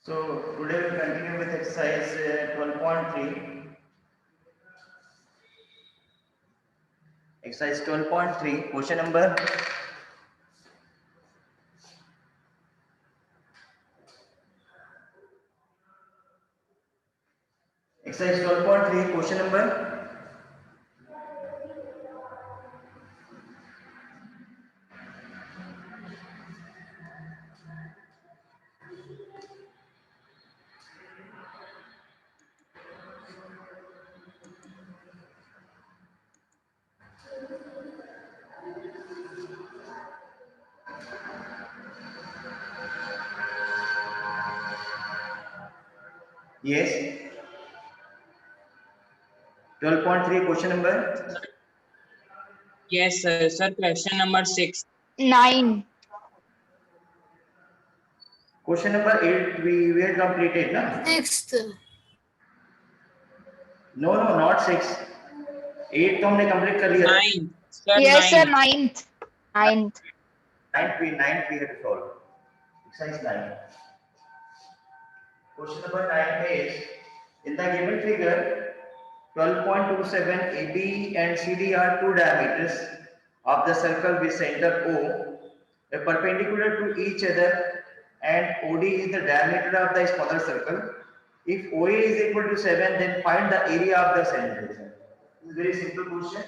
So today we continue with exercise 12.3. Exercise 12.3, question number. Exercise 12.3, question number. Yes. 12.3, question number. Yes, sir. Sir, question number 6. 9. Question number 8 we had completed, na? 6th. No, not 6. 8 तो हमने complete कर लिया. 9. Sir, Yes, sir. 9. 9th. 9th. 9 we had to solve. Exercise 9. Question number 9 is, in the given figure, 12.27 AB and CD are two diameters of the circle with center O, a perpendicular to each other, and OD is the diameter of the smaller circle. If OA is equal to 7, then find the area of the center. This is a very simple question.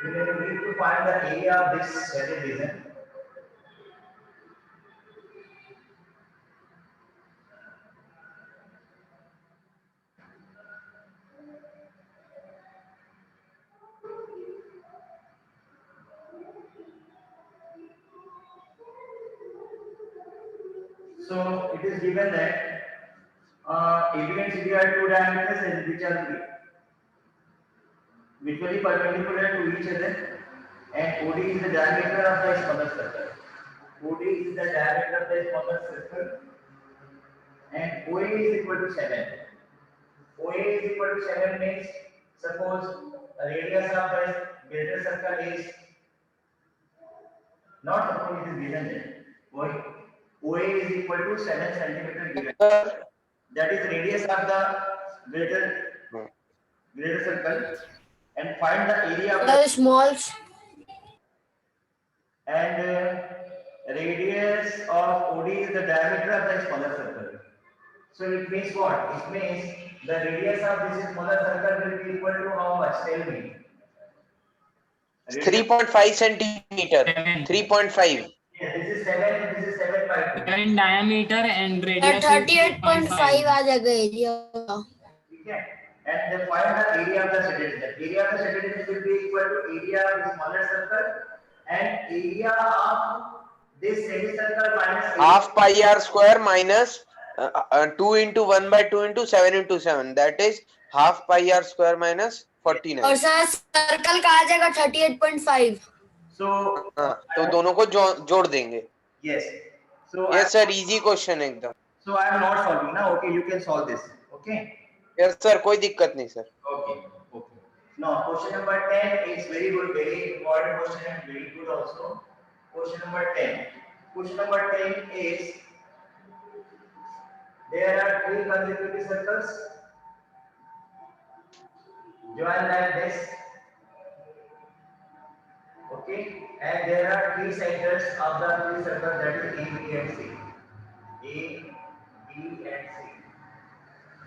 We need to find the area of this center region. So it is given that AB and CD are two diameters and which are mutually perpendicular to each other, and OD is the diameter of the smaller circle. OD is the diameter of the smaller circle, and OA is equal to 7. OA is equal to 7 means, suppose the radius of the greater circle is not, suppose it is given there. OA is equal to 7 centimeter given. That is radius of the greater circle, and find the area of the Small. and radius of OD is the diameter of the smaller circle. So it means what? It means the radius of this smaller circle will be equal to how much? Tell me. 3.5 centimeter. 3.5. Yeah, this is 7. This is 7 by 2. 7 diameter and radius. 38.5 आ जाएगा area. Okay. And then find the area of the shaded region. Area of the shaded region will be equal to area of the smaller circle and area of this semicircle minus Half pi r square minus 2 into 1 by 2 into 7 into 7. That is half pi r square minus 49. और sir circle का आ जाएगा 38.5. So तो दोनों को जोड़ देंगे. Yes. So Yes sir, easy question एकदम. So I am not solving now. Okay, you can solve this. Okay. Yes sir, कोई दिक्कत नहीं sir. Okay. Okay. Now question number 10 is very good, very important question and very good also. Question number 10. Question number 10 is, there are three consecutive circles joined like this. Okay, and there are three centers of the three circles, that is A, B, and C. A, B, and C.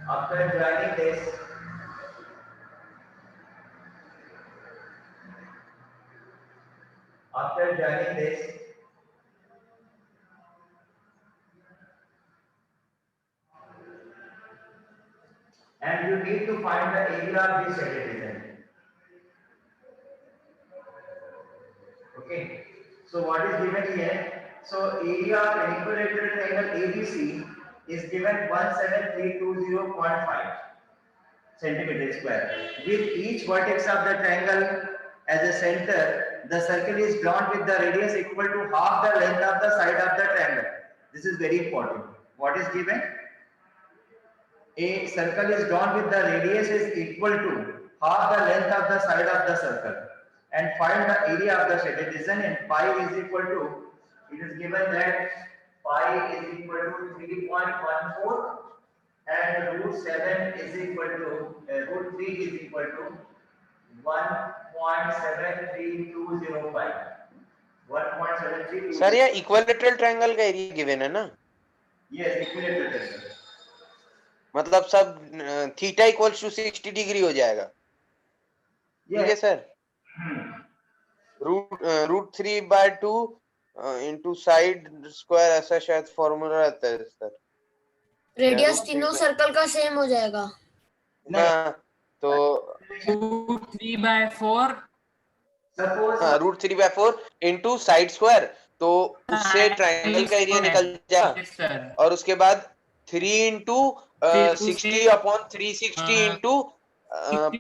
After joining this, and you need to find the area of this shaded region. Okay, so what is given here? So area of an equilateral triangle ABC is given 17320.5 centimeter square. With each vertex of the triangle as a center, the circle is drawn with the radius equal to half the length of the side of the triangle. This is very important. What is given? A circle is drawn with the radius is equal to half the length of the side of the circle, and find the area of the shaded region, and pi is equal to, it is given that pi is equal to 3.14 and root 7 is equal to root 3 is equal to 1.73205. 1.732. Sir ये equilateral triangle का area given है ना? Yes, equilateral triangle. मतलब सब theta equals to 60 degree हो जाएगा. ठीक है sir. Root 3/2 into side square ऐसा शायद फॉर्मूला रहता है सर. रेडियस तीनों सर्कल का सेम हो जाएगा. हाँ तो root 3/4 Suppose root 3/4 into side square, तो उससे ट्रायंगल का एरिया निकल जाएगा. सर और उसके बाद 3 इंटू फिर 60 उसे- अपॉन 360 हाँ। इंटू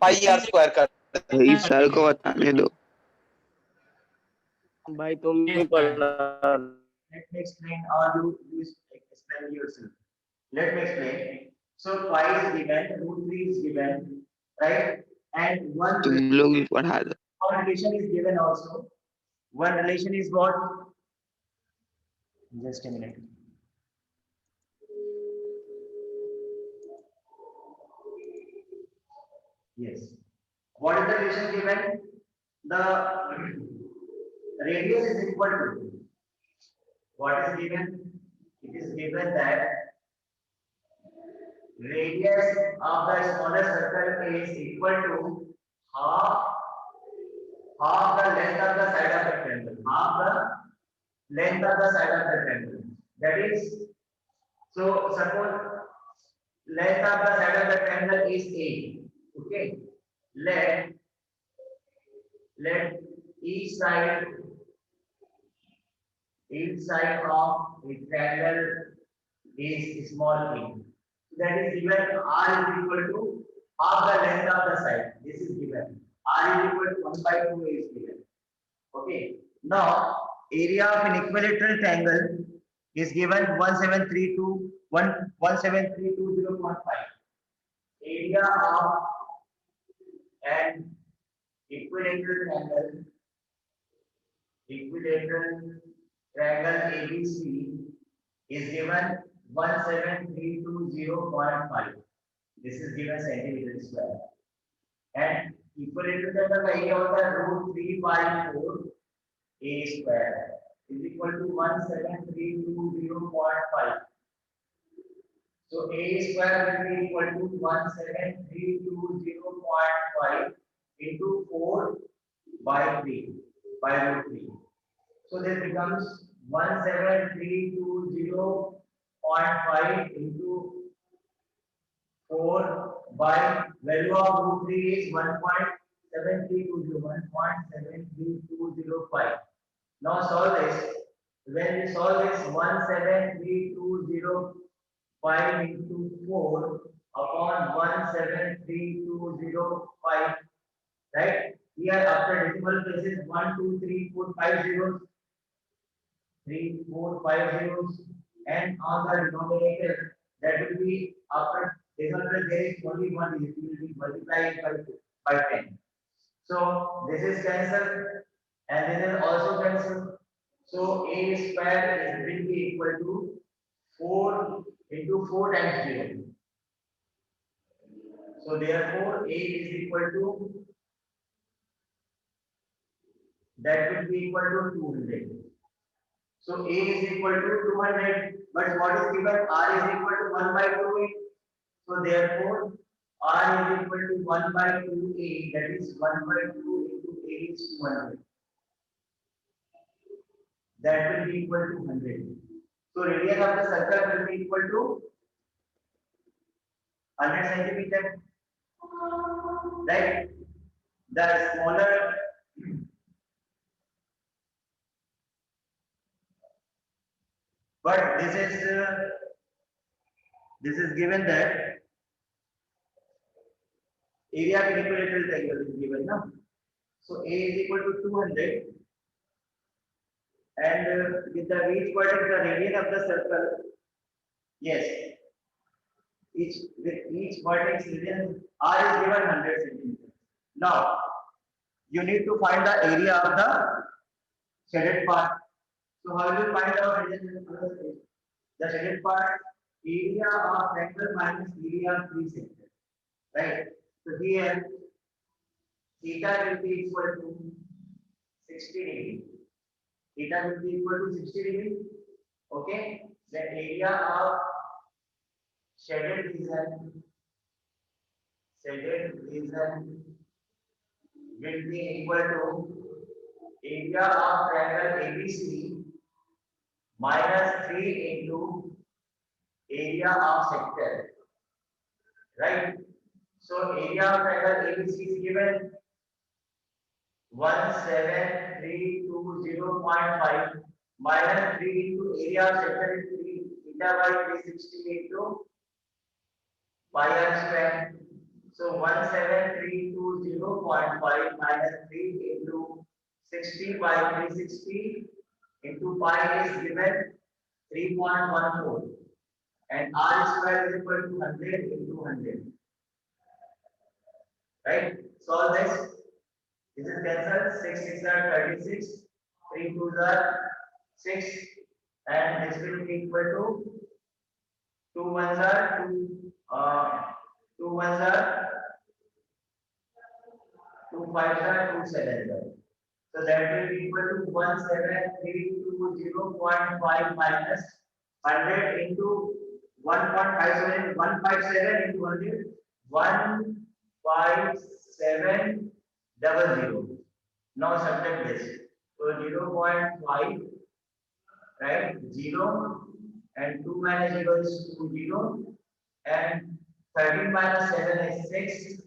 पाई आर स्क्वायर कर. भाई सर को बताने दो. भाई तुम भी पढ़ना. let me explain, or you explain yourself. Let me explain. So pi is given, root 3 is given, right? And one तुम लोग भी पढ़ा दो. relation is given also. One relation is what? Just a minute. Yes. What is the relation given? The radius is equal to. What is given? It is given that radius of the smaller circle is equal to half the length of the side of the triangle. Half the length of the side of the triangle. That is, so suppose length of the side of the triangle is A. Okay. Let each side of a triangle is small a. That is given r is equal to half the length of the side. This is given. R is equal to 1/2 is given. Okay. Now area of an equilateral triangle is given 17320.5. Area of an equilateral triangle ABC is given 17320.5. This is given centimeter square. And equilateral triangle का area होता है root 3/4 a square is equal to 17320.5. So a square will be equal to 17320.5 into 4/3 by root 3. So this becomes 17320.5 into 4 by value of root 3 is 1.7320. Now solve this. When we solve this, 17320.5 into 4 upon 17320.5, right? Here after decimal places 1, 2, 3, 4, 5 zeros, 3, 4, 5 zeros, and on the denominator that will be after decimal place there is only one digit, it will be multiplied by 10. So this is cancelled and this is also cancelled. So a square will be equal to 4 into 4 times 0. So therefore a is equal to, that will be equal to 200. So a is equal to 200, but what is given? R is equal to 1/2a. So therefore R is equal to 1/2a, that is 1/2 into a is 200. That will be equal to 100. So radius of the circle will be equal to 100 centimeter. Right? The smaller but this is given that area of equilateral triangle is given now. So a is equal to 200 and with the each vertex the radius of the circle, yes, each with each vertex radius r is given 100 centimeters. Now you need to find the area of the shaded part. So how will you find out the shaded part? Area of rectangle minus area of three sectors, right? So here theta will be equal to 60 degree. Theta will be equal to 60 degree. Okay. The area of shaded region will be equal to area of triangle ABC minus 3 into area of sector, right? So area of triangle ABC is given 17320.5 minus 3 into area of sector is 3 theta by 360 into pi r square. So 17320.5 minus 3 into 60 by 360 into pi is given 3.14 and r square is equal to 100 into 100. Right? Solve this. This is cancelled. 6 6 are 36, 3 2s are 6, and this will be equal to 2 1s are 2, 2 1s are 2 5s are 2 7s are. So that will be equal to 17320.5 minus 100 into 1.57 157 into 100 15700. Now subtract this. So 0.5, right? 0 and 2 minus 0 is 2 0 and 13 minus 7 is 6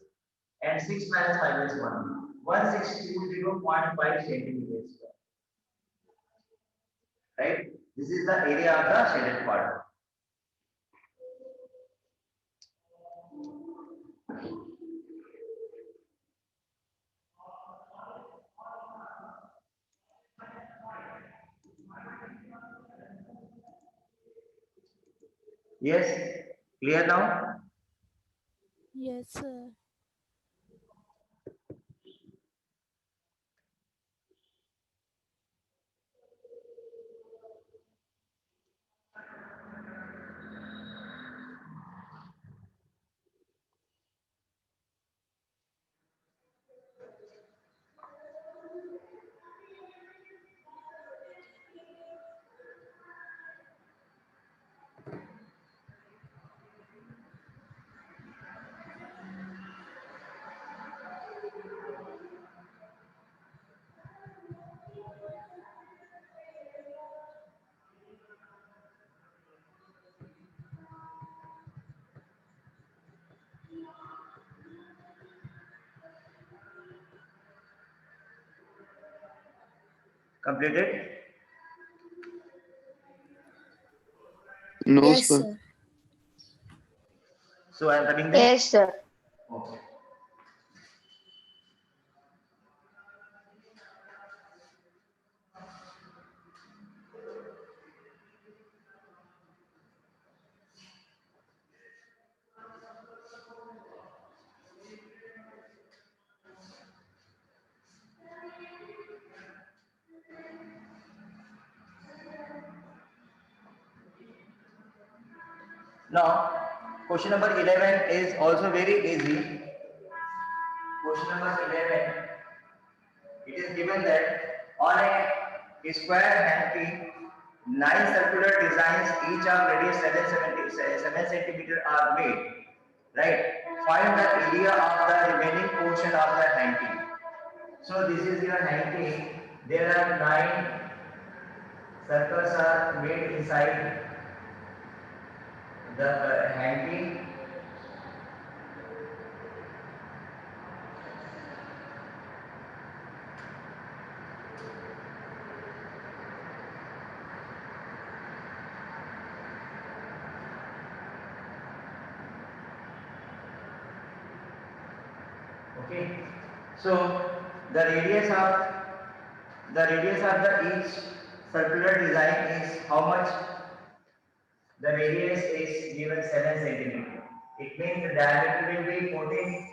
and 6 minus 5 is 1. 1620.5 centimeters square. Right? This is the area of the shaded part. Yes, clear now? Yes, sir. Completed? No, Yes, sir. sir. So I am running this? Yes, sir. Okay. Now, question number 11 is also very easy. Question number 11, it is given that on a square hanky, 9 circular designs, each of radius 7 centimeter are made. Right? Find the area of the remaining portion of the hanky. So this is your hanky. There are 9 circles are made inside the hanky. Okay. So the radius of the each circular design is how much the radius is given 7 centimeter. It means the diameter will be 14.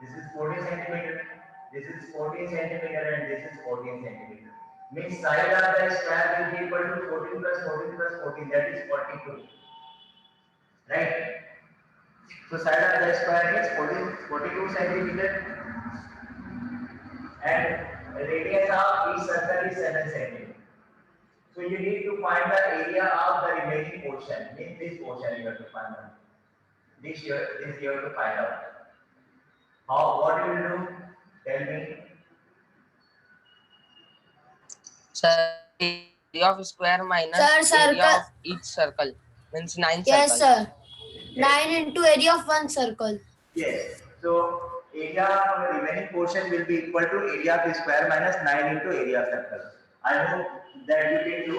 This is 14 centimeter. This is 14 centimeter and this is 14 centimeter. Means side of the square will be equal to 14 plus 14 plus 14. That is 42. Right? So side of the square is 42 centimeter and radius of each circle is 7 centimeter. So you need to find the area of the remaining portion. Means this portion you have to find out. This you have to find out. How? What you will do? Tell me. Sir, area of square minus Sir, area circle. of each circle means 9 Yes, circles. sir. 9 into area of one circle. Yes. So area of the remaining portion will be equal to area of the square minus 9 into area of circle. I hope that you can do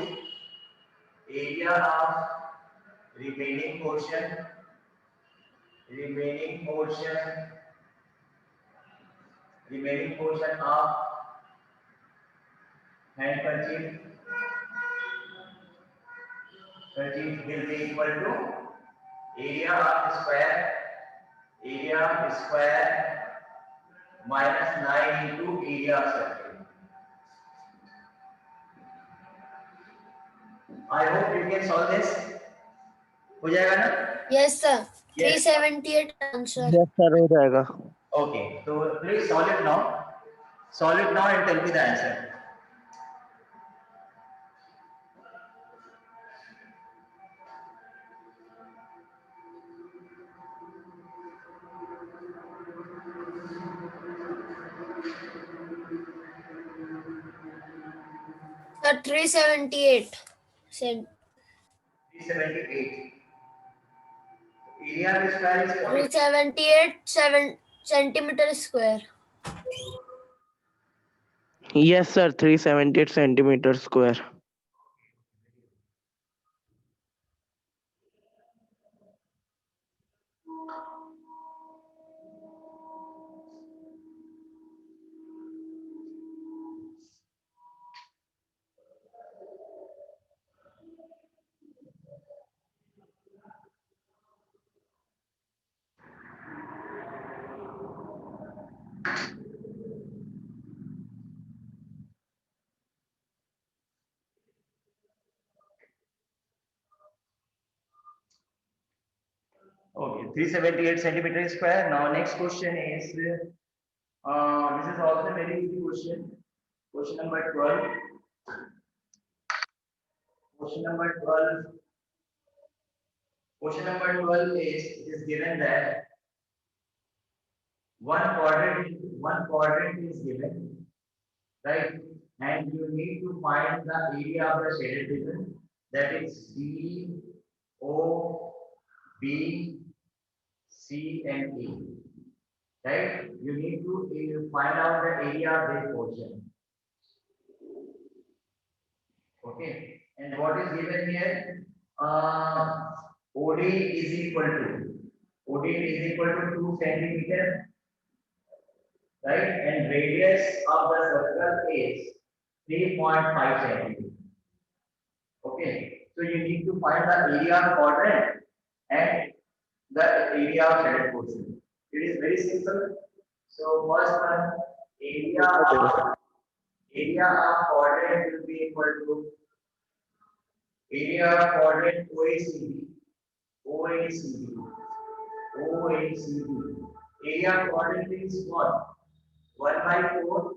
area of remaining portion of handkerchief will be equal to area of square minus 9 into area of circle. I hope you can solve this. हो जाएगा ना? Yes, sir. Yes. 378 answer. Yes, sir, हो जाएगा. Okay. So please solve it now. Solve it now and tell me the answer. Sir, 378. 378. Area of the square is 40. 378 centimeter square. Yes, sir, 378 centimeters square. Okay, 378 centimeter square. Now next question is, this is also a very easy question. Question number 12. Question number 12. Question number 12 is, it is given that one quadrant is given, right? And you need to find the area of the shaded region, that is D, O, B, C and E. Right? You need to find out the area of this portion. Okay. And what is given here? OD is equal to 2 centimeter, right? And radius of the circle is 3.5 centimeter. Okay. So you need to find the area of quadrant and the area of shaded portion. It is very simple. So first one, area of quadrant will be equal to area of quadrant OECD. Area of quadrant is what? 1 by 4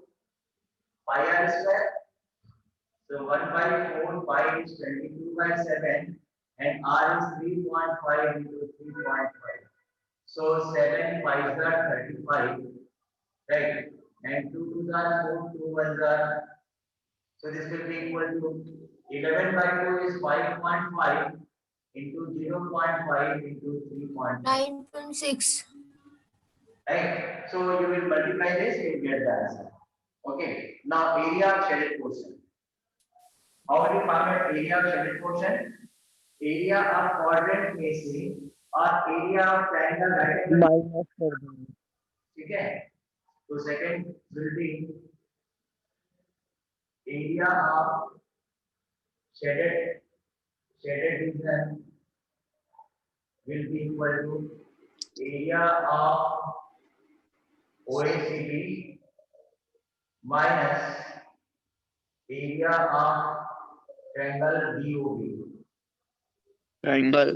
pi r square. So 1 by 4 pi is 22 by 7 and r is 3.5 into 3.5. So 7 5s are 35, right? And 2 2s are 4, 2 1s are. So this will be equal to 11 by 2 is 5.5 into 0.5 into 3.5. 9.6. Right? So you will multiply this, you will get the answer. Okay. Now area of shaded portion. How do you find out area of shaded portion? Area of quadrant में से और area of triangle right angle minus कर देंगे. ठीक है. तो second will be area of shaded region will be equal to area of OECD minus area of triangle DOB. Triangle.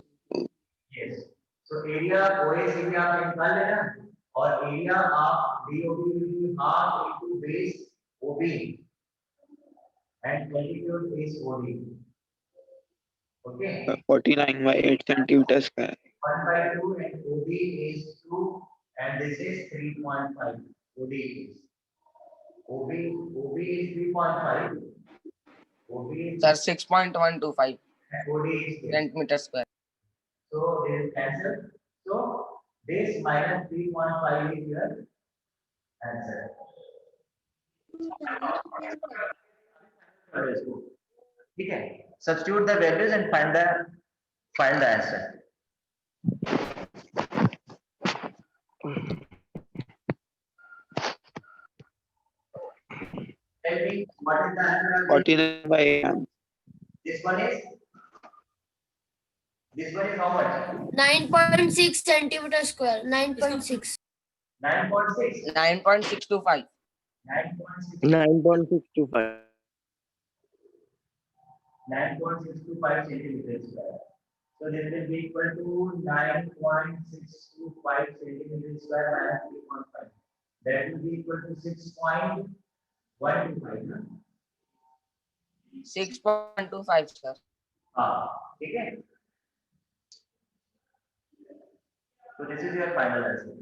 Yes. So area OACB आपने निकाल लेना और area of DOB will be half into base OB and altitude is OD. Okay. 49 by 8 centimeter square. 1 by 2 and OB is 2 and this is 3.5. OD is. OB is 3.5. OB is Sir, 6.125 and OD is there. centimeter square. So they will cancel. So this minus 3.5 is your answer. ठीक है. Substitute the values and find the answer. Tell me what is the answer? 49 by 8. This one is how much? 9.6 centimeter square. 9.6. 9.6. 9.625. 9.6. 9.625. 9.625 centimeters square. So this will be equal to 9.625 centimeters square minus 3.5. That will be equal to 6.125. ना? 6.25, sir. हाँ, ठीक है. So this is your final answer.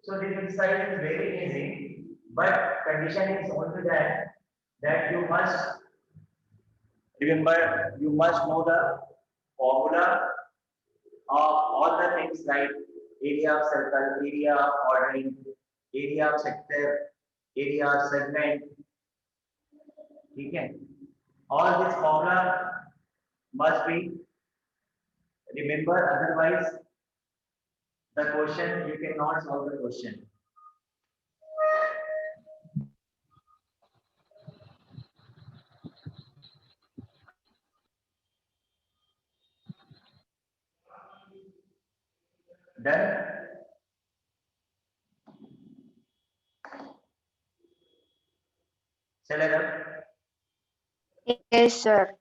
So this exercise is very easy, but condition is only that you must remember, you must know the formula of all the things like area of circle, area of ordering, area of sector, area of segment. ठीक है? All this formula must be remember, otherwise the question, you cannot solve the question. Done? Shall I run? Yes, sir.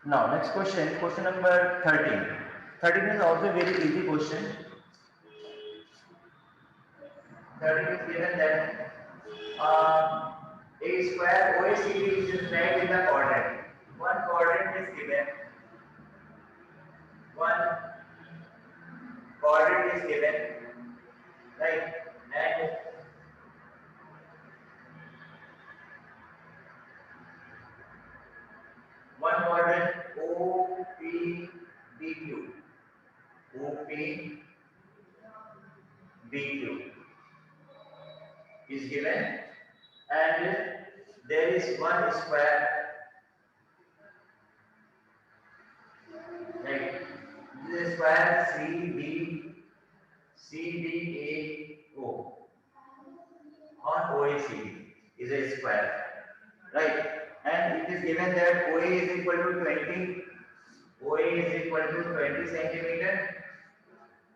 Now, next question, question number 13. 13 is also a very easy question. 13 is given that a square OECD is described in the quadrant. One quadrant is given. One quadrant is given, right? And one quadrant OPBQ. OPBQ is given, and there is one square, right? This is square CDAO on OECD is a square, right? And it is given that OA is equal to 20, OA is equal to 20 centimeter,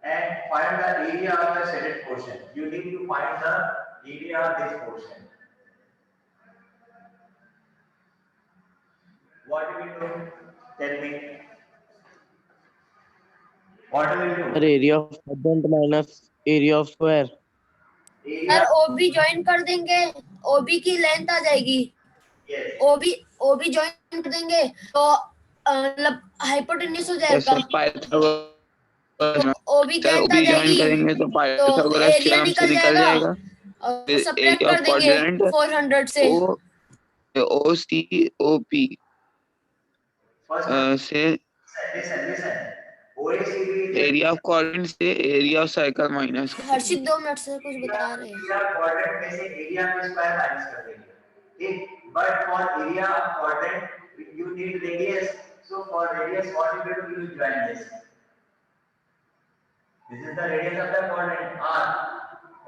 and find the area of the shaded portion. You need to find the area of this portion. What do we do? Tell me. What do we Sir, do? area of quadrant minus area of square. Sir Area. OB join कर देंगे, ओबी की length आ जाएगी. Yes. ओबी join कर देंगे तो मतलब hypotenuse हो Yes, जाएगा. sir. Pythagoras. ओबी की Sir, लेंथ आ OB join जाएगी करेंगे तो तो पाइथागोरस एरिया थ्योरम से निकल निकल जाएगा जाएगा. और सब्ट्रैक्ट Area कर of देंगे quadrant 400 से. OCOP First, से listen. OACD is area of quadrant से area of circle minus Harshit 2 minute से कुछ बता रहे हैं। एरिया क्वाड्रेंट में से एरिया का स्क्वायर माइनस कर देंगे, ठीक। But for area of quadrant you need radius, so for radius what you will use join this is the radius of the quadrant r,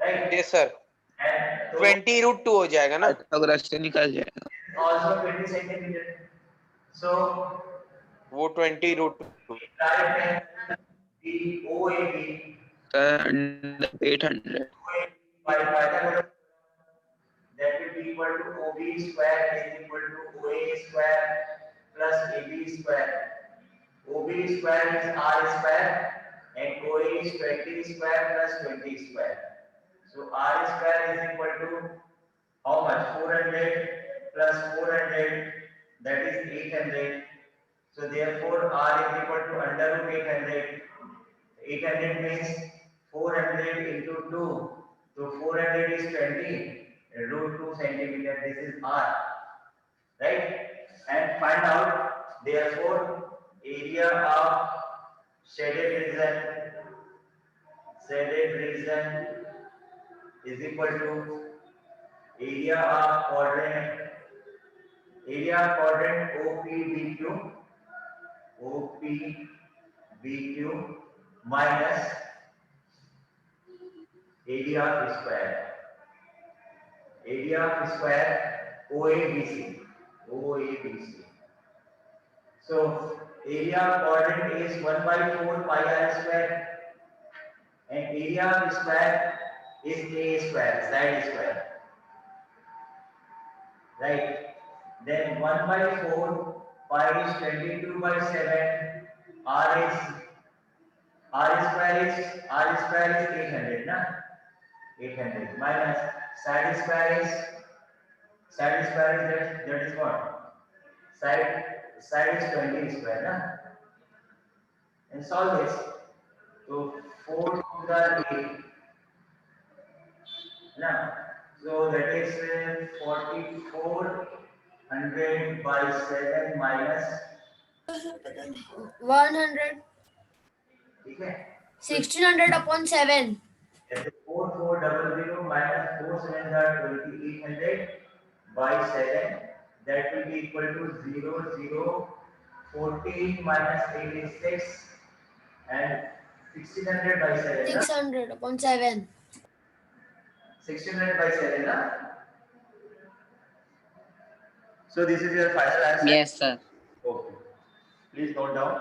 right? Yes sir, and 20√2 हो जाएगा ना, Pythagoras से निकल जाएगा। also 20 centimetre, so वो 20√2। Right है the OAB sir 800 by Pythagoras, that will be equal to OB square is equal to OA square plus AB square. OB square is R square and OA is 20 square plus 20 square. So R square is equal to how much? 400 plus 400, that is 800. So therefore R is equal to under root 800. 800 means 400 into 2. So 400 is 20. Root 2 centimeter. This is R, right? And find out therefore area of shaded region is equal to area of quadrant OPBQ minus area of square OABC. So area of quadrant is 1/4 pi r square and area of square is a square, side square, right? Then 1/4 pi is 22/7. R square is 800 na, 800 minus side square is that is what? Side is 20 square na, and solve this. So 4 to the 8 na, so that is 4400 by 7 minus 100 ठीक है 1600 upon 7 जैसे 4400 minus 4 7 are 2800 by 7, that will be equal to 0 14 minus 8 is 6 and 1600 by 7 na? 600 upon 7 1600 by 7 na? So this is your final answer. Yes, sir. Okay, please note down.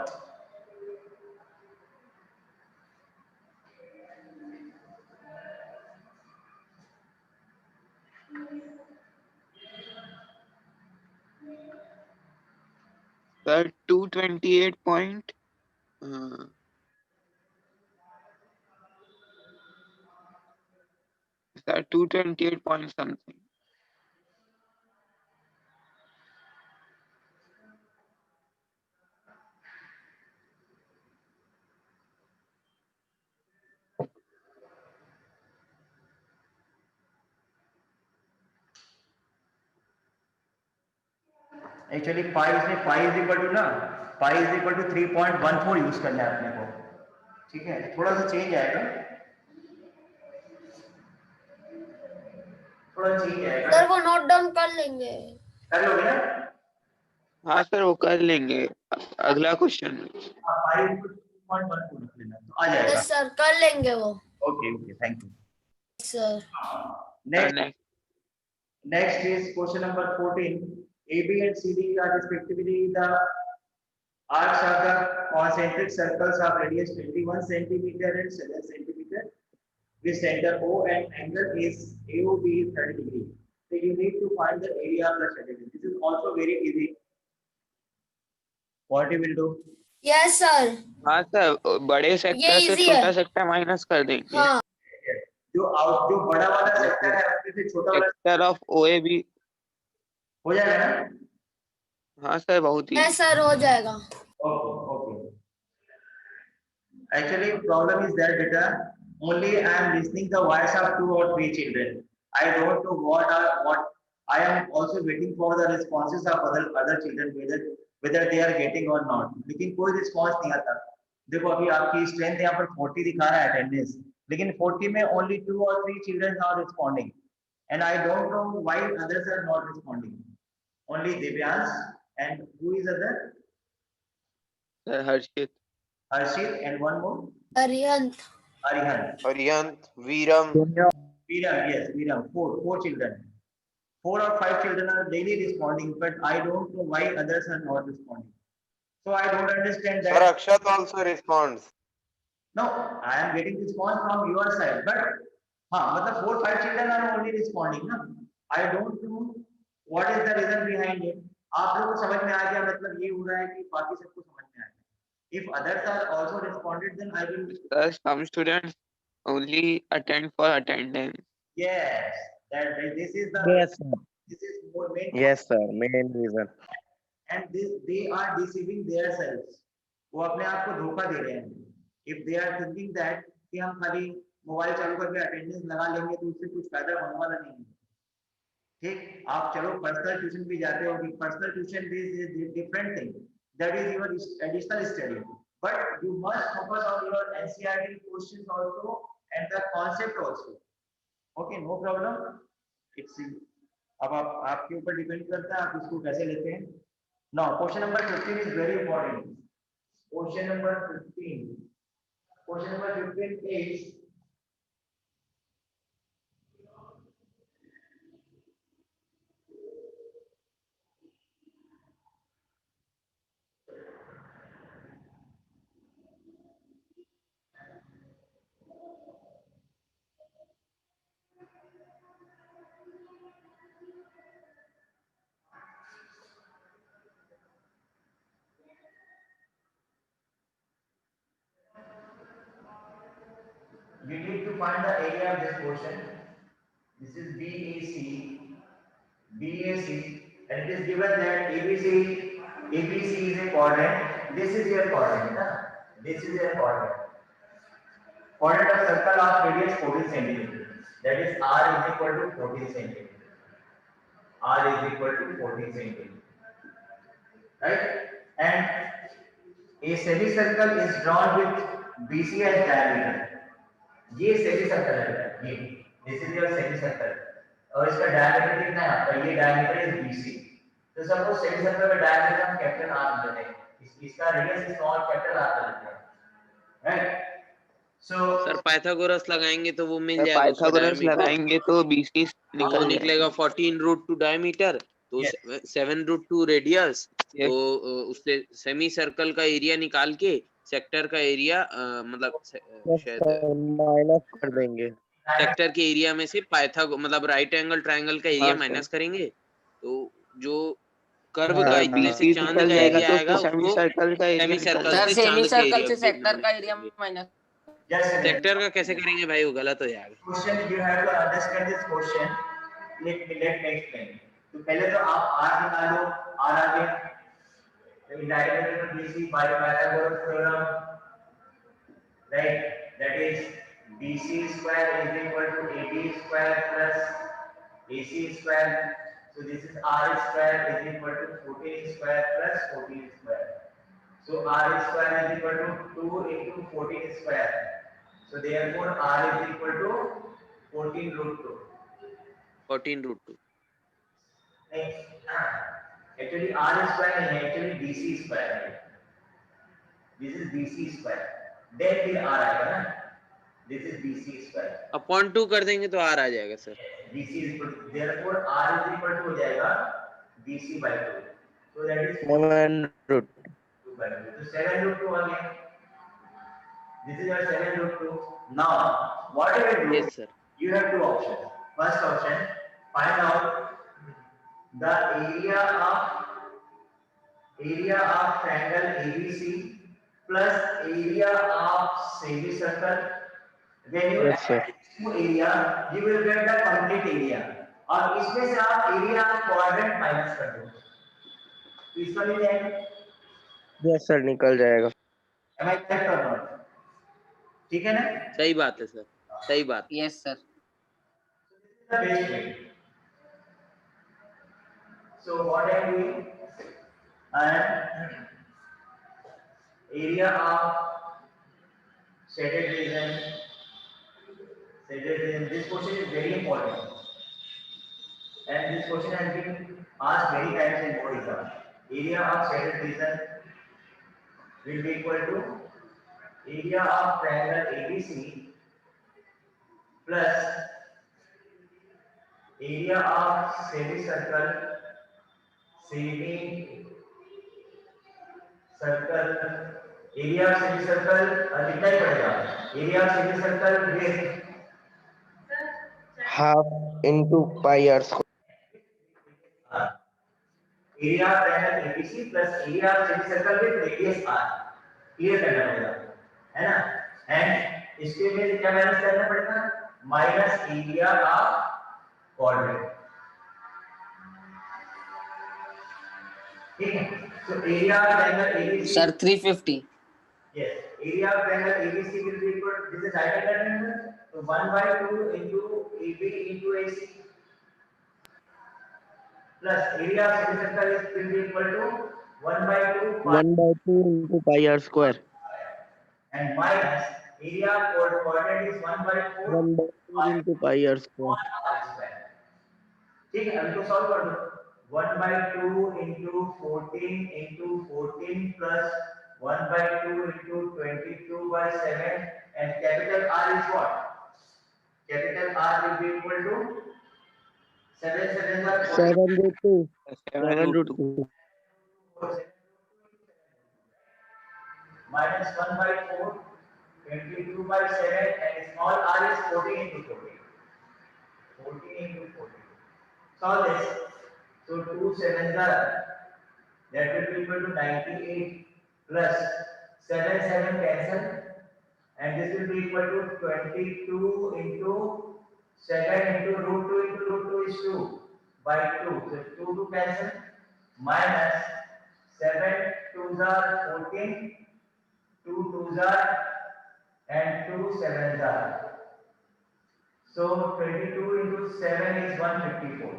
Sir 228 point sir 228 point something. Actually pi इसमें pi is equal to ना, pi is equal to 3.14 use करना है अपने को, ठीक है? थोड़ा सा चेंज आएगा, थोड़ा चेंज आएगा, सर वो नोट डाउन कर लेंगे। कर लोगे ना? हाँ सर वो कर लेंगे अगला क्वेश्चन में। पाई इज इक्वल टू 3.14 रख लेना तो आ जाएगा। यस सर कर लेंगे वो। Okay okay, thank you sir next is question number 14. AB and CD are respectively the arcs of the concentric circles of radius 21 centimeter and 7 centimeter with center O and angle is AOB is 30 degree. So you need to find the area of the circle. This is also very easy. What you will do? Yes sir. हाँ sir बड़े sector से easy है। छोटा sector minus कर देंगे। हाँ जो बड़ा वाला सेक्टर है उसमें से छोटा वाला सेक्टर ऑफ OAB हो जाएगा ना? हाँ सर बहुत ही। यस सर हो जाएगा। Okay. Actually, problem is that beta. Only I am listening the voice of 2 or 3 children. I don't know what. I am also waiting for the responses of other children whether they are getting or not. लेकिन कोई response नहीं आता. देखो अभी आपकी strength यहाँ पर 40 दिखा रहा है अटेंडेंस, लेकिन 40 में only 2 or 3 children are responding, and I don't know why others are not responding, only Divyansh and who is other, Sir, Harshit. Harshit and one more, Arihant. Arihant. Aryant, Viram. Viram, yes, Viram. Four children. 4 or 5 children are daily responding, but I don't know why others are not responding. So I don't understand Sir, that. Akshat also responds. No, I am getting response from your side, but मतलब 4 5 children are only responding ना. I don't know what is the reason behind it. आप लोगों को समझ में आ गया, मतलब ये हो रहा है कि बाकी सबको समझ में आ गया. If others are also responded, then I will. Sir, some students only attend for attendance. Yes, that this is the. Yes, sir. This is more main. Yes, sir. Main reason. And this they are deceiving themselves. वो अपने आप को धोखा दे रहे हैं. If they are thinking that कि हम खाली मोबाइल चालू करके अटेंडेंस लगा लेंगे तो उससे कुछ फायदा होने वाला नहीं है. ठीक, आप चलो पर्सनल ट्यूशन भी जाते हो कि personal tuition is different thing, that is your additional study, but you must focus on your NCERT questions also and the concept also. Okay, no problem. It's अब आप आपके ऊपर डिपेंड करता है आप इसको कैसे लेते हैं. Now question number 15 is very important. Question number 15. Question number 15 is you need to find the area of this portion. This is BAC, and it is given that ABC is a quadrant. This is your quadrant. This is your quadrant. Quadrant of circle of radius 14 centimeter. That is R is equal to 14 centimeter. R is equal to 14 centimeter. Right? And a semicircle is drawn with BC as diameter. ये semi circle है, ये this is your semi circle, और इसका diameter कितना है आपका, ये diameter is BC. तो सपोज सेमी सर्कल का डायमीटर हम कैपिटल R लेते हैं, इसका रेडियस स्मॉल कैपिटल R लेते हैं, राइट. सो सर पाइथागोरस लगाएंगे तो वो मिल Sir, जाएगा, उसका Pythagoras diameter. लगाएंगे तो 20 वो निकल जाएगा. निकलेगा 14 रूट 2 डायमीटर, तो 7 रूट 2 रेडियस. Yes. तो उससे सेमी सर्कल का एरिया निकाल के सेक्टर का एरिया मतलब शायद माइनस कर देंगे. सेक्टर के एरिया में से पाइथागोरस मतलब राइट एंगल ट्रायंगल का एरिया हाँ, माइनस करेंगे, तो जो कर्व हाँ, का इतने से 20 चांद निकल का जाएगा एरिया तो आएगा, उसको सेमी उसको सर्कल का एरिया सेमी निकल सर्कल जाएगा. से सर सेमी चांद के सर्कल एरिया से सेक्टर का एरिया माइनस. सेक्टर का कैसे करेंगे भाई, वो गलत हो जाएगा. Question you have to understand this question. Let me explain. तो पहले तो आप R निकालो, R आ गया, तो diameter BC by Pythagoras theorem, right, that is BC square is equal to AB square plus AC square. So this is R square is equal to 14 square plus 14 square. So R square is equal to 2 into 14 square. So therefore R is equal to 14 root 2. 14 root 2. Actually R square नहीं है, actually BC square है. This is BC square. Then फिर R आएगा ना. This is BC square. Upon 2 कर देंगे तो R आ जाएगा sir. BC is equal to, therefore R is equal to हो जाएगा BC by 2. So that is 7 root. 2 by 2. So 7 root 2 uh gaya. This is your 7 root 2. Now what you will do? Yes sir. You have two options. First option, find out the area of triangle ABC plus area of semicircle. When you Yes, sir. add two area, you will get the complete area. और इसमें से आप area quadrant minus कर दो. तो इसका मिल जाएगा. Yes, sir. निकल जाएगा. Am I correct or not? ठीक है ना? सही बात है सर, सही बात. Yes sir. The best way. So what I am doing? I am area of shaded region. Shaded region. This question is very important, and this question has been asked many times in board exam. Area of shaded region will be equal to area of triangle ABC plus area of semicircle area of semicircle लिखना ही पड़ेगा area of semicircle with half into pi r square. area of triangle ABC plus area of semicircle with radius r clear करना पड़ेगा है ना and इसके लिए क्या minus करना पड़ेगा माइनस एरिया ऑफ क्वाड्रेंट ठीक है तो area of triangle ABC Sir, 350. yes area of triangle ABC will be equal this is right triangle so 1 by 2 into AB into AC plus area of semicircle is will be equal to 1 by 2 pi 1 by 2 into pi r square. and minus area coordinate is 1 by 4 1 by 4 into pi r square. r square ठीक है इनको solve कर दो 1 by 2 into 14 into 14 plus 1 by 2 into 22 by 7 and capital R is what capital R will be equal to 7 7 are 7 root 2. 7 7 root root 2. 2. minus 1 by 4 22 by 7 and small r is 14 into 14 14 into 14 solve this so 2 7s are that will be equal to 98 plus 7 7 cancel and this will be equal to 22 into 7 into root 2 into root 2 is 2 by 2 so 2 to cancel minus 7 2s are 14 2 2s are and 2 7s are so 22 into 7 is 154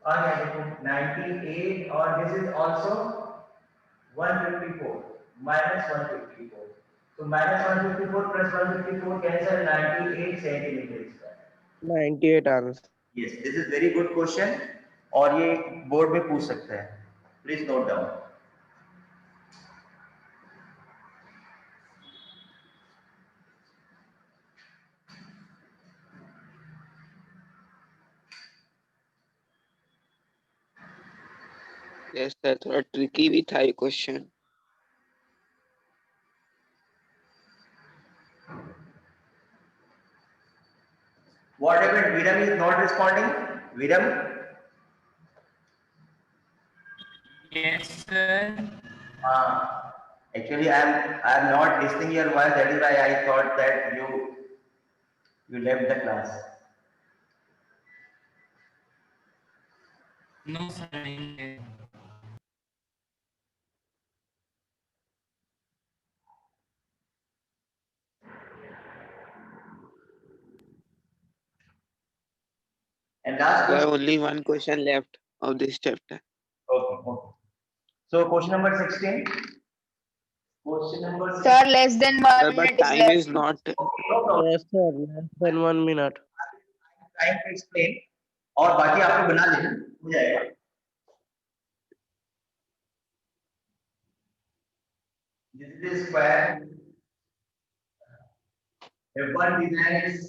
और यहाँ देखो 98 और this is also 154 minus 154 so minus 154 plus 154 cancel 98 centimeter square 98 answer. yes this is very good question और ये board में पूछ सकते हैं please note down Yes, sir. थोड़ा tricky भी था ये question. what happened Viram is not responding Viram Yes, sir. actually I am not listening your voice that is why I thought that you left the class No, sir. नहीं है. and last There question only one question left of this chapter. okay so question number 16 question number 16 Sir, less than one Sir, but minute is time left. is not. no problem Yes, sir. Less than 1 minute. trying to explain और बाकी आपको बना लेना हो जाएगा this is the square if one design is